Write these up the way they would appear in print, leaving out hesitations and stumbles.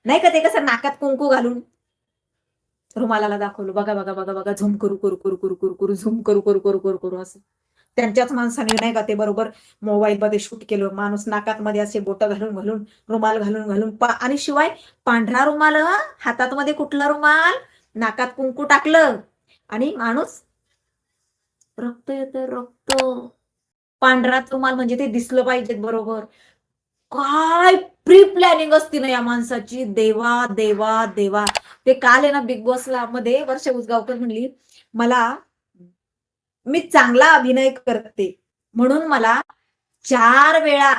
नाही का, ते कसं नाकात कुंकू घालून रुमालाला दाखवलं, बघा बघा बघा बघा, झूम करू करू करू करू करू करू, झूम करू करू करू करू करू, असं त्यांच्याच माणसाने नाही का ते बरोबर मोबाईल मध्ये शूट केलं. माणूस नाकात मध्ये असे बोट घालून घालून, रुमाल घालून घालून, आणि शिवाय पांढरा रुमाल, हातात मध्ये कुठला रुमाल, नाकात कुंकू टाकलं, आणि माणूस रक्त येतं रक्त, पांढरा रुमाल म्हणजे ते दिसलं पाहिजे बरोबर. काय प्री प्लॅनिंग असती ना या माणसाची, देवा देवा देवा. ते काल आहे ना बिग बॉसला मध्ये वर्षा उसगावकर म्हणली, मला मी चांगला अभिनय करते म्हणून मला 4 वेळा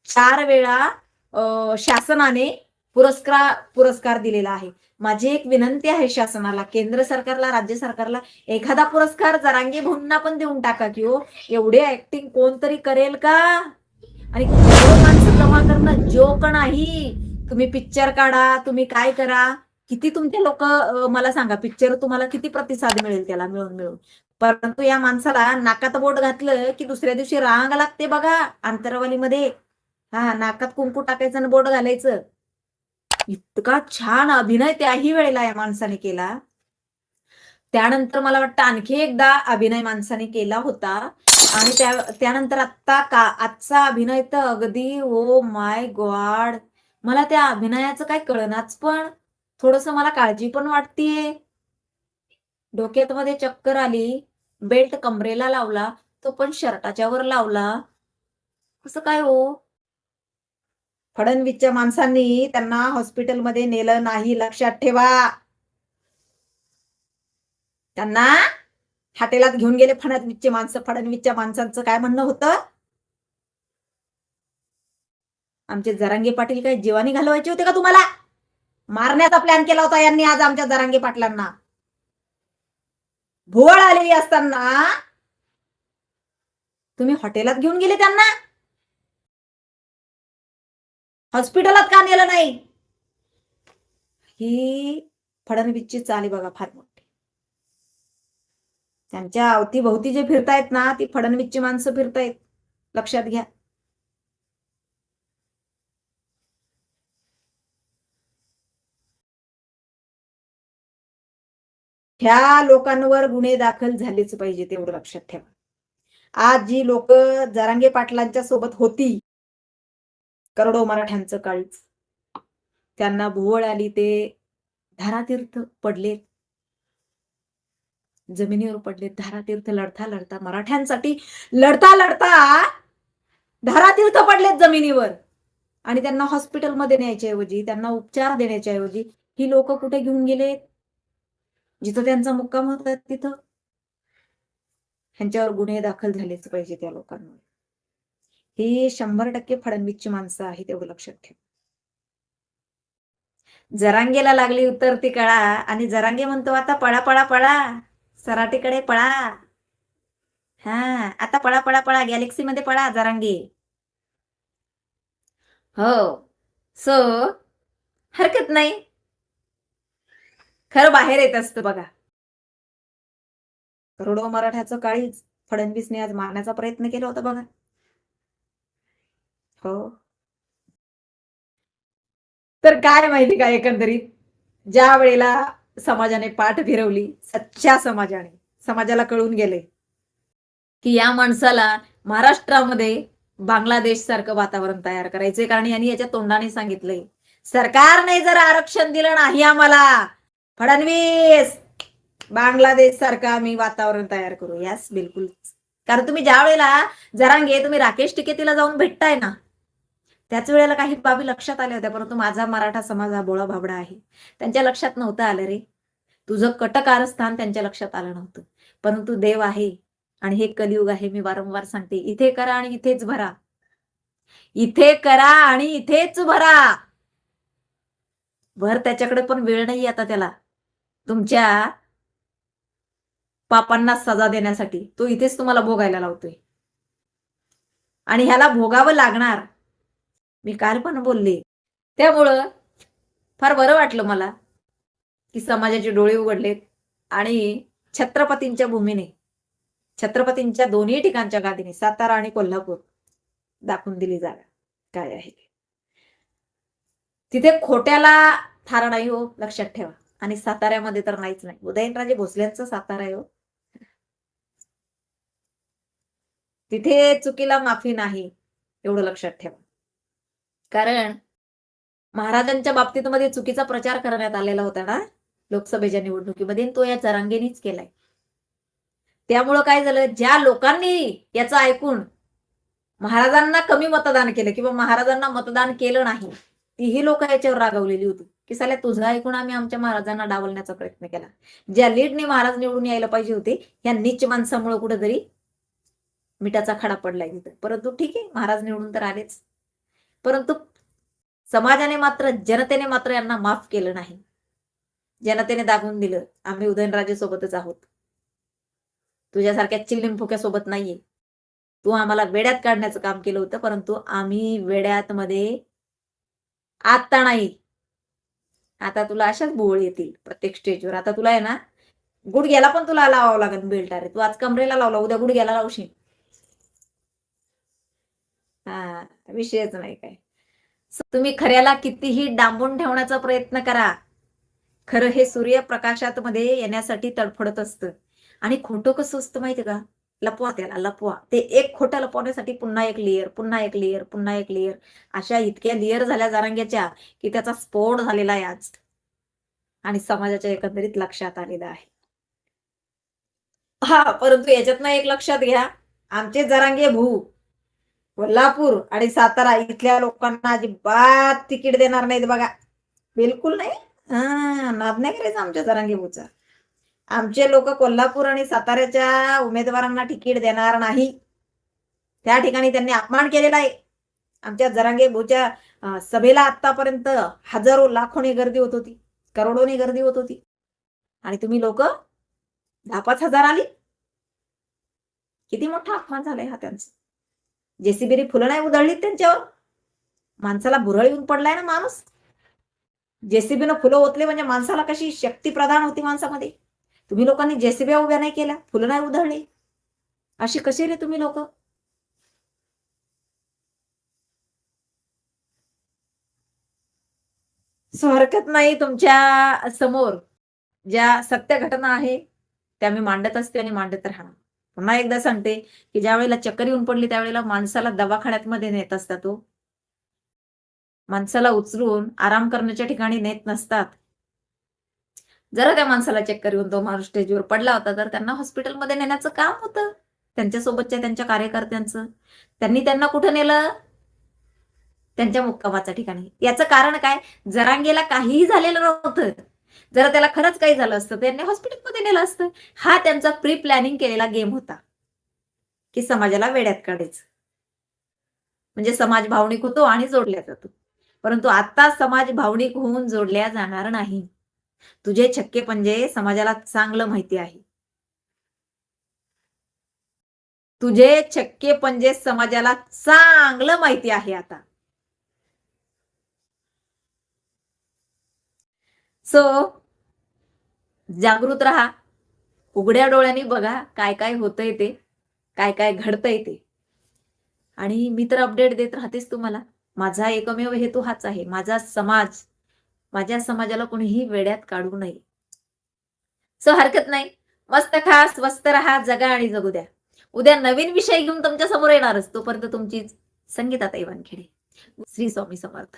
4 वेळा शासनाने पुरस्कार दिलेला आहे. माझी एक विनंती आहे शासनाला, केंद्र सरकारला, राज्य सरकारला, एखादा पुरस्कार जरांगे भाऊंना पण देऊन टाका की हो. एवढे ऍक्टिंग कोणतरी करेल का? आणि करोडो माणसं जमा करणं जोक नाही. तुम्ही पिक्चर काढा, तुम्ही काय करा, किती तुमचे लोक, मला सांगा, पिक्चर तुम्हाला किती प्रतिसाद मिळेल त्याला मिळून मिळून. परंतु या माणसाला नाकात बोट घातलं की दुसऱ्या दिवशी रांग लागते बघा आंतरवालीमध्ये. हा, नाकात कुंकू टाकायचं आणि बोट घालायचं. इतका छान अभिनय त्याही वेळेला या माणसाने केला. त्यानंतर मला वाटतं आणखी एकदा अभिनय माणसाने केला होता, आणि त्यानंतर आजचा अभिनय तर अगदी ओ माय गॉड. मला त्या अभिनयाचं काय कळनाच, पण थोडस मला काळजी पण वाटतीये. डोक्यात मध्ये चक्कर आली, बेल्ट कमरेला लावला, तो पण शर्टाच्या वर लावला. कसं काय हो? फडणवीसच्या माणसांनी त्यांना हॉस्पिटलमध्ये नेलं नाही, लक्षात ठेवा. त्यांना हॉटेलात घेऊन गेले फडणवीसचे माणसं. फडणवीसच्या माणसांचं काय म्हणणं होतं, आमचे जरांगे पाटील काय जीवानी घालवायचे होते का तुम्हाला? मारण्याचा प्लॅन केला होता यांनी आज आमच्या जरांगे पाटलांना. भोवळ आलेली असताना तुम्ही हॉटेलात घेऊन गेले त्यांना, हॉस्पिटलात का नेलं नाही? ही फडणवीसची चाल आहे बघा, फार मोठी. त्यांच्या अवतीभोवती जे फिरतायत ना, ती फडणवीसची माणसं फिरतायत, लक्षात घ्या. ह्या लोकांवर गुन्हे दाखल झालेच पाहिजे, तेवढं लक्षात ठेवा. आज जी लोक जरांगे पाटलांच्या सोबत होती, करोडो मराठ्यांचं काळीच, त्यांना भुवळ आली, ते धारातीर्थ पडले, जमिनीवर पडले धारातीर्थ. लढता लढता मराठ्यांसाठी लढता लढता धारातीर्थ पडलेत जमिनीवर. आणि त्यांना हॉस्पिटलमध्ये न्यायच्या ऐवजी, त्यांना उपचार देण्याच्या ऐवजी, ही लोक कुठे घेऊन गेलेत? जिथं त्यांचा मुक्काम होता तिथं. ह्यांच्यावर गुन्हे दाखल झालेच पाहिजे त्या लोकांवर. ही 100% फडणवीसची माणसं आहेत, एवढं लक्षात ठेवा. जरांगेला लागली उतरती कळा, आणि जरांगे म्हणतो आता पळा पळा पळा, सराटीकडे पळा. हा, आता पळा पळा पळा, गॅलेक्सी मध्ये पळा जरांगे. हो, सो हरकत नाही, खरं बाहेर येत असतं बघा. करोडो मराठ्याचं काळीज फडणवीसने आज मारण्याचा प्रयत्न केला होता बघा. हो, तर काय माहिती का, एकंदरीत ज्या वेळेला समाजाने पाठ फिरवली, सच्च्या समाजाला कळून गेले की या माणसाला महाराष्ट्रामध्ये बांगलादेश सारखं वातावरण तयार करायचंय. कारण यांनी याच्या तोंडाने सांगितलंय, सरकारने जर आरक्षण दिलं नाही आम्हाला, फडणवीस, बांगलादेश सारखं आम्ही वातावरण तयार करू. यस, बिलकुल. कारण तुम्ही ज्या वेळेला जरांगे, तुम्ही राकेश टिकेतीला जाऊन भेटताय ना, त्याच वेळेला काही बाबी लक्षात आल्या होत्या, परंतु माझा मराठा समाज हा बोळा भाबडा आहे, त्यांच्या लक्षात नव्हतं आलं रे. तुझं कटकारस्थान त्यांच्या लक्षात आलं नव्हतं. परंतु देव आहे आणि हे कलियुग आहे. मी वारंवार सांगते, इथे करा आणि इथेच भरा, इथे करा आणि इथेच भरा. भर त्याच्याकडे पण वेळ नाही आता त्याला, तुमच्या पापांना सजा देण्यासाठी. तो इथेच तुम्हाला भोगायला लावतोय, आणि ह्याला भोगावं लागणार. मी काल पण बोलले. त्यामुळं फार बरं वाटलं मला की समाजाचे डोळे उघडलेत, आणि छत्रपतींच्या भूमीने, छत्रपतींच्या दोन्ही ठिकाणच्या गादीने, सातारा आणि कोल्हापूर, दाखवून दिली जागा काय आहे. तिथे खोट्याला थारा नाही हो, लक्षात ठेवा. आणि साताऱ्यामध्ये तर नाहीच नाही. उदयनराजे भोसलेंचं सातारा आहे हो. तिथे चुकीला माफी नाही, एवढं लक्षात ठेवा. कारण महाराजांच्या बाबतीमध्ये चुकीचा प्रचार करण्यात आलेला होता ना, लोकसभेच्या निवडणुकीमध्ये, तो या जरांगेनीच केलाय. त्यामुळं काय झालं, ज्या लोकांनी याचं ऐकून महाराजांना कमी मतदान केलं किंवा महाराजांना मतदान केलं नाही, तीही लोकं याच्यावर रागावलेली होती, की साल्या तुझं ऐकून आम्ही आमच्या महाराजांना डावलण्याचा प्रयत्न केला. ज्या लीडने महाराज निवडून यायला पाहिजे होते, ह्या नीच माणसामुळे कुठेतरी मिठाचा खडा पडलाय तिथं. परंतु ठीक आहे, महाराज निवडून तर आलेच. परंतु समाजाने मात्र, जनतेने मात्र यांना माफ केलं नाही. जनतेने दाबून दिलं, आम्ही उदयनराजे सोबतच आहोत. तुझ्यासारख्या चिल्लिम सोबत नाहीये. तू आम्हाला वेड्यात काढण्याचं काम केलं होतं, परंतु आम्ही वेड्यात मध्ये आता नाही. आता तुला अशाच बोळ येतील प्रत्येक स्टेजवर. आता तुला आहे ना, गुडघ्याला पण तुला लावावं लागेल बेल्ट. अरे तू आज कमरेला लावला, उद्या गुडघ्याला लावशील. हा, विषयच नाही काय. तुम्ही खऱ्याला कितीही डांबून ठेवण्याचा प्रयत्न करा, खरं हे सूर्यप्रकाशात मध्ये येण्यासाठी तडफडत असतं. आणि खोटं कसं असतं माहितीये का, लपवा त्याला, लपवा. ते एक खोटं लपवण्यासाठी पुन्हा एक लेयर, पुन्हा एक लेयर, पुन्हा एक लेयर, अशा इतक्या लेयर झाल्या जरांग्याच्या, की त्याचा स्फोट झालेला आहे आज. आणि समाजाच्या एकंदरीत लक्षात आलेलं आहे. हा, परंतु याच्यातनं एक लक्षात घ्या, आमचे जरांगे भाऊ कोल्हापूर आणि सातारा इथल्या लोकांना अजिबात तिकीट देणार नाहीत बघा. बिलकुल नाही. नाद नाही करायचा आमच्या जरांगे भाऊचा. आमचे लोक कोल्हापूर आणि साताऱ्याच्या उमेदवारांना तिकीट देणार नाही. त्या ठिकाणी त्यांनी अपमान केलेला आहे. आमच्या जरांगे भाऊच्या सभेला आतापर्यंत हजारो लाखोनी गर्दी होत होती, करोडोनी गर्दी होत होती. आणि तुम्ही लोक 10-5 हजार आली. किती मोठा अपमान झालाय हा त्यांचा. जेसीबीने फुलं नाही उधळलीत त्यांच्यावर. माणसाला भुरळ येऊन पडलाय ना माणूस. जेसीबीनं फुलं ओतले म्हणजे माणसाला कशी शक्ती प्रदान होती माणसामध्ये. तुम्ही लोकांनी जेसीबी उभ्या नाही केल्या, फुलं नाही उधळली. अशी कशी रे तुम्ही लोक. हरकत नाही, तुमच्या समोर ज्या सत्य घटना आहे त्या मी मांडत असते आणि मांडत राहणार. पुन्हा एकदा सांगते, की ज्या वेळेला चक्कर येऊन पडली त्यावेळेला माणसाला दवाखान्यात मध्ये नेत असतात तो. माणसाला उचलून आराम करण्याच्या ठिकाणी नेत नसतात. जरा त्या माणसाला चक्कर येऊन तो माणूस स्टेजवर पडला होता, तर त्यांना हॉस्पिटलमध्ये नेण्याचं काम होतं त्यांच्यासोबतच्या त्यांच्या कार्यकर्त्यांचं. त्यांनी त्यांना कुठं नेलं, त्यांच्या मुक्कामाच्या ठिकाणी. याचं कारण काय, जरांगेला काहीही झालेलं नव्हतं. जरा त्याला खरंच काही झालं असतं त्यांनी हॉस्पिटलमध्ये नेलं असतं. हा त्यांचा प्री प्लॅनिंग केलेला गेम होता, की समाजाला वेड्यात काढायचं. म्हणजे समाज भावनिक होतो आणि जोडल्या जातो. परंतु आता समाज भावनिक होऊन जोडल्या जाणार नाही. तुझे छक्के पंजे समाजाला चांगलं माहिती आहे. तुझे छक्के पंजे समाजाला चांगलं माहिती आहे आता. सो जागृत राहा. उघड्या डोळ्यांनी बघा काय काय होतंय ते, काय काय घडतंय ते. आणि मी तर अपडेट देत राहतेच तुम्हाला. माझा एकमेव हेतू हाच आहे, माझा समाज, माझ्या समाजाला कोणीही वेड्यात काढू नये. सो हरकत नाही. मस्त खा, स्वस्त राहा, जगा आणि जगू द्या. उद्या नवीन विषय घेऊन तुमच्या समोर येणारच. तोपर्यंत तुमची संगीताताई वानखेडे. श्री स्वामी समर्थ.